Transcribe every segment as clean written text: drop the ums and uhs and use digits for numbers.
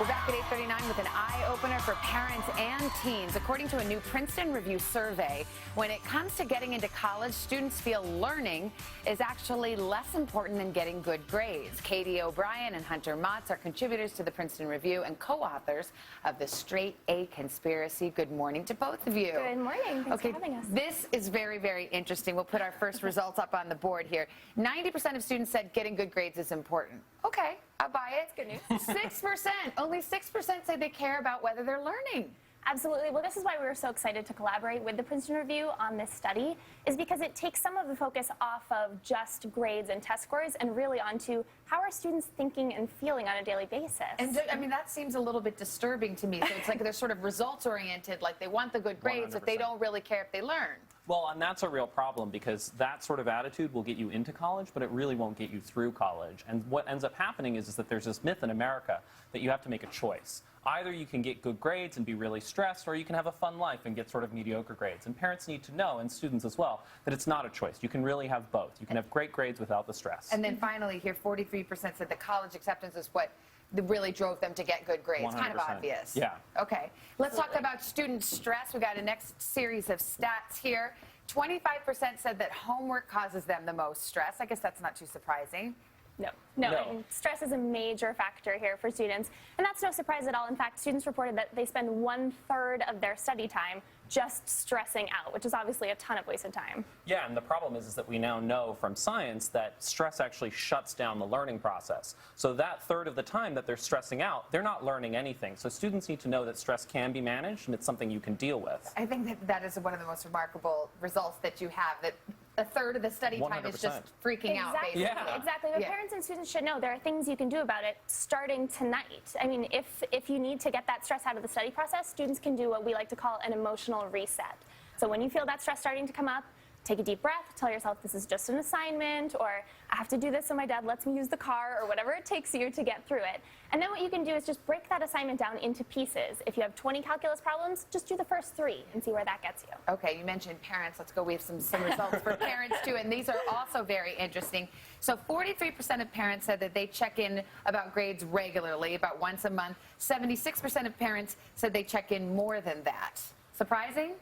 We're back at 8:39 with an eye-opener for parents and teens. According to a new Princeton review survey, when it comes to getting into college, students feel learning is actually less important than getting good grades. Katie O'Brien and Hunter Maats are contributors to the Princeton Review and co-authors of The Straight A Conspiracy. Good morning to both of you. Good morning. Thanks for having us. This is very, very interesting. We'll put our first results up on the board here. 90% of students said getting good grades is important. Okay, I'll buy it. That's good news. 6%, only 6% say they care about whether they're learning. Absolutely. Well, this is why we were so excited to collaborate with the Princeton Review on this study, is because it takes some of the focus off of just grades and test scores and really onto how are students thinking and feeling on a daily basis. And I mean, that seems a little bit disturbing to me. So it's like they're sort of results-oriented, like they want the good grades, 100%. but they don't really care if they learn. Well, and that's a real problem because that sort of attitude will get you into college, but it really won't get you through college. And what ends up happening is that there's this myth in America that you have to make a choice. Either you can get good grades and be really stressed, or you can have a fun life and get sort of mediocre grades. And parents need to know, and students as well, that it's not a choice. You can really have both. You can have great grades without the stress. And then finally here, 43% said that college acceptance is what really drove them to get good grades. 100%. Kind of obvious. Yeah. Okay. Let's talk about student stress. We got a next series of stats here. 25% said that homework causes them the most stress. I guess that's not too surprising. No. And stress is a major factor here for students, and that's no surprise at all. In fact, students reported that they spend 1/3 of their study time just stressing out, which is obviously a ton of wasted time. Yeah, and the problem is that we now know from science that stress actually shuts down the learning process. So that third of the time that they're stressing out, they're not learning anything. So students need to know that stress can be managed and it's something you can deal with. I think that is one of the most remarkable results that you have, that a third of the study time is just freaking out, basically. Yeah. Exactly. But parents and students should know there are things you can do about it starting tonight. I mean, if you need to get that stress out of the study process, students can do what we like to call an emotional reset. So when you feel that stress starting to come up, take a deep breath, tell yourself this is just an assignment, or I have to do this so my dad lets me use the car, or whatever it takes you to get through it. And then what you can do is just break that assignment down into pieces. If you have 20 calculus problems, just do the first 3 and see where that gets you. Okay, you mentioned parents. Let's go. We have some results for parents, too, and these are also very interesting. So 43% of parents said that they check in about grades regularly, about once a month. 76% of parents said they check in more than that. Surprising?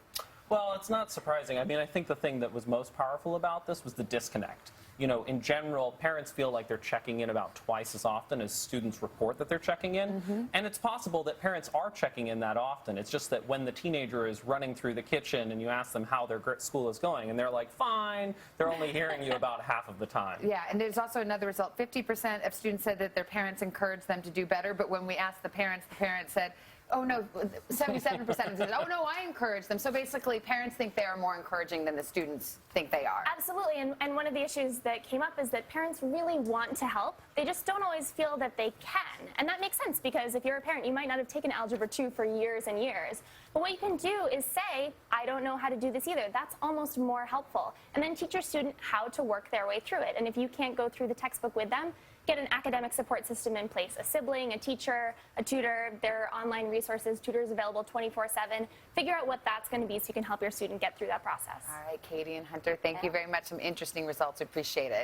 Well, it's not surprising. I mean, I think the thing that was most powerful about this was the disconnect. You know, in general, parents feel like they're checking in about twice as often as students report that they're checking in. And it's possible that parents are checking in that often. It's just that when the teenager is running through the kitchen and you ask them how their school is going, and they're like, fine, they're only hearing you about half of the time. Yeah, and there's also another result. 50% of students said that their parents encouraged them to do better, but when we asked the parents said, oh, no, 77% said, oh, no, I encourage them. So basically, parents think they are more encouraging than the students think they are. Absolutely, and one of the issues that came up is that parents really want to help. They just don't always feel that they can. And that makes sense, because if you're a parent, you might not have taken Algebra 2 for years and years. But what you can do is say, I don't know how to do this either. That's almost more helpful. And then teach your student how to work their way through it. And if you can't go through the textbook with them, get an academic support system in place, a sibling, a teacher, a tutor. There are online resources, tutors available 24/7. Figure out what that's going to be so you can help your student get through that process. All right, Katie and Hunter, thank you very much. Some interesting results. Appreciate it.